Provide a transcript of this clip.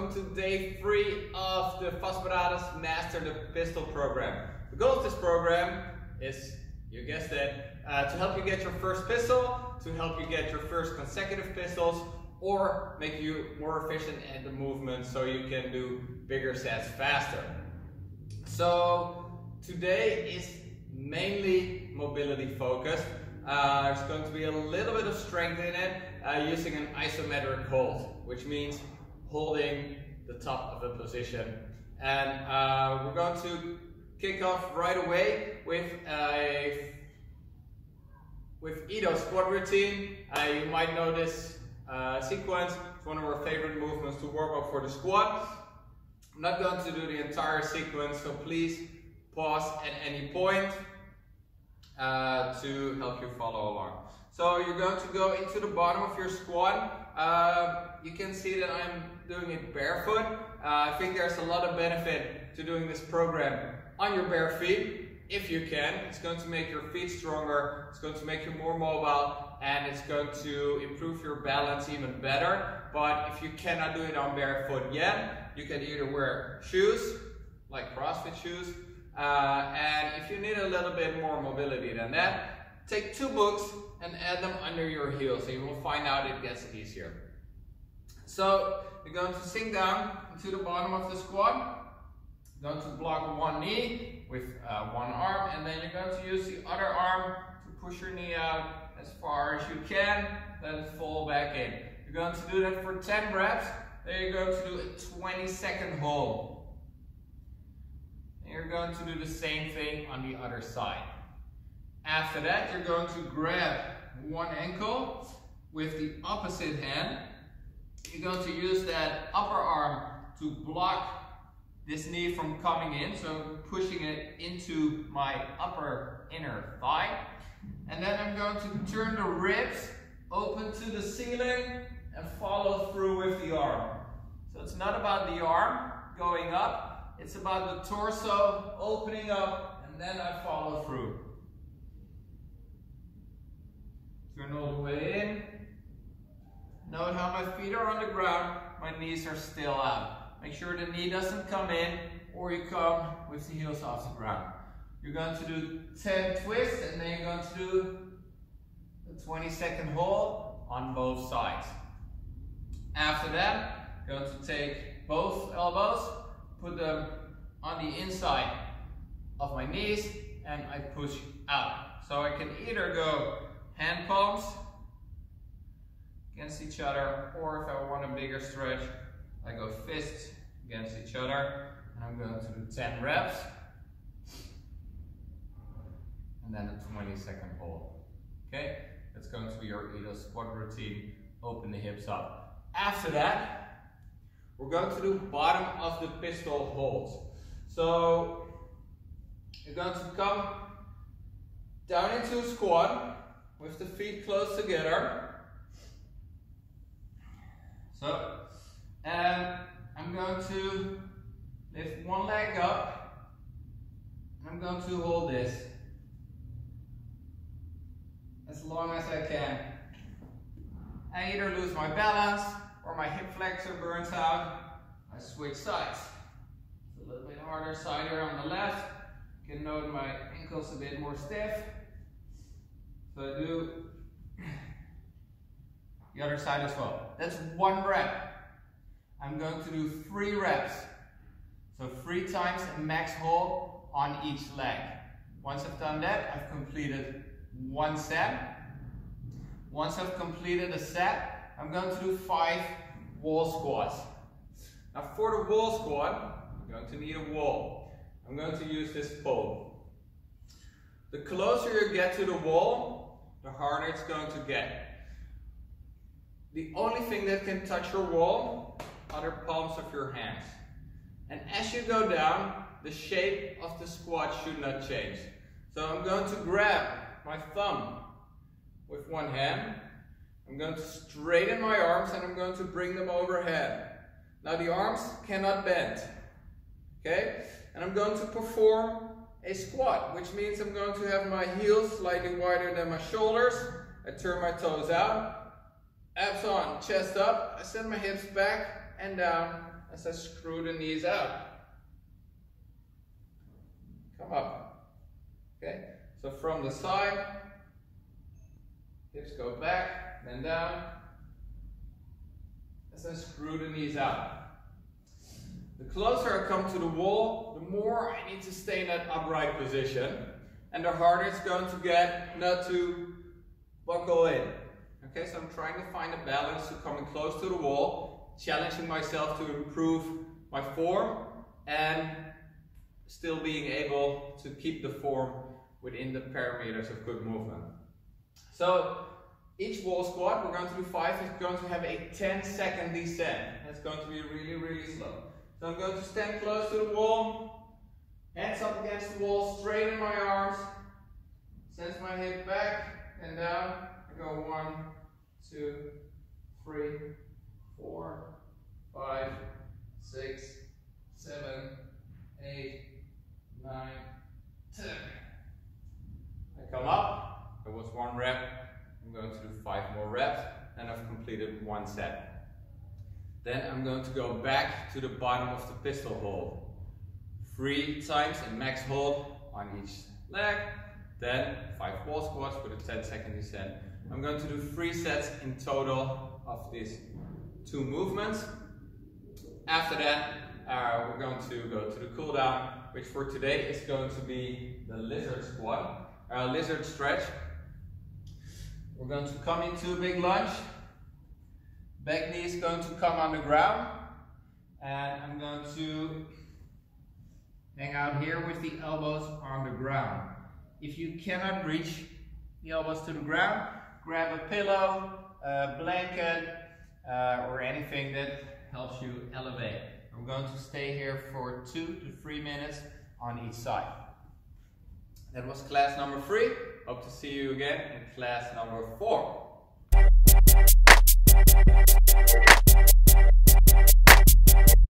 welcome to day 3 of the Vastberaden's Master the Pistol program. The goal of this program is, you guessed it, to help you get your first pistol, to help you get your first consecutive pistols, or make you more efficient at the movement so you can do bigger sets faster. So today is mainly mobility focused. There's going to be a little bit of strength in it using an isometric hold, which means holding the top of a position. And we're going to kick off right away with Ido's squat routine. You might know this sequence. It's one of our favorite movements to warm up for the squat. I'm not going to do the entire sequence, so please pause at any point to help you follow along. So you're going to go into the bottom of your squat. You can see that I'm doing it barefoot. I think there's a lot of benefit to doing this program on your bare feet, if you can. It's going to make your feet stronger, it's going to make you more mobile, and it's going to improve your balance even better. But if you cannot do it on barefoot yet, you can either wear shoes, like CrossFit shoes, and if you need a little bit more mobility than that, take 2 books and add them under your heels, and you will find out it gets easier. So you're going to sink down into the bottom of the squat. You're going to block one knee with one arm, and then you're going to use the other arm to push your knee out as far as you can, let it fall back in. You're going to do that for 10 reps. Then you're going to do a 20-second hold. And you're going to do the same thing on the other side. After that, you're going to grab one ankle with the opposite hand. You're going to use that upper arm to block this knee from coming in, so pushing it into my upper inner thigh. And then I'm going to turn the ribs open to the ceiling and follow through with the arm. So it's not about the arm going up, it's about the torso opening up, and then I follow through. Turn all the way in. Note how my feet are on the ground, my knees are still out. Make sure the knee doesn't come in, or you come with the heels off the ground. You're going to do 10 twists, and then you're going to do a 20-second hold on both sides. After that, you're going to take both elbows, put them on the inside of my knees, and I push out. So I can either go hand palms against each other, or if I want a bigger stretch, I go fists against each other, and I'm going to do 10 reps, and then a 20-second hold. Okay, that's going to be your Ido's squat routine. Open the hips up. After that, we're going to do bottom of the pistol holds. So you're going to come down into a squat with the feet close together. So, and I'm going to lift one leg up, and I'm going to hold this as long as I can. I either lose my balance or my hip flexor burns out. I switch sides. It's a little bit harder side here on the left. You can note my ankles a bit more stiff. So I do the other side as well. That's 1 rep. I'm going to do 3 reps. So 3 times a max hold on each leg. Once I've done that, I've completed 1 set. Once I've completed a set, I'm going to do 5 wall squats. Now for the wall squat, I'm going to need a wall. I'm going to use this pole. The closer you get to the wall, the harder it's going to get. The only thing that can touch your wall are the palms of your hands. And as you go down, the shape of the squat should not change. So I'm going to grab my thumb with one hand. I'm going to straighten my arms and I'm going to bring them overhead. Now the arms cannot bend. Okay? And I'm going to perform a squat, which means I'm going to have my heels slightly wider than my shoulders. I turn my toes out. Abs on, chest up. I send my hips back and down as I screw the knees out. Come up. Okay, so from the side, hips go back, then down, as I screw the knees out. The closer I come to the wall, the more I need to stay in that upright position, and the harder it's going to get not to buckle in. Okay, so I'm trying to find a balance to coming close to the wall, challenging myself to improve my form, and still being able to keep the form within the parameters of good movement. So each wall squat, we're going to do 5, is going to have a 10-second descent. That's going to be really, really slow. So I'm going to stand close to the wall, hands up against the wall, straighten my arms, sense my hip back and down. I go 1, 2, 3, 4, 5, 6, 7, 8, 9, 10. I come up, that was 1 rep. I'm going to do 5 more reps, and I've completed 1 set. Then I'm going to go back to the bottom of the pistol hold. 3 times a max hold on each leg. Then 5 wall squats with a 10-second descent. I'm going to do 3 sets in total of these 2 movements. After that, we're going to go to the cool down, which for today is going to be the lizard squat, lizard stretch. We're going to come into a big lunge. Back knee is going to come on the ground, and I'm going to hang out here with the elbows on the ground. If you cannot reach the elbows to the ground, grab a pillow, a blanket, or anything that helps you elevate. I'm going to stay here for 2 to 3 minutes on each side. That was class number 3. Hope to see you again in class number 4.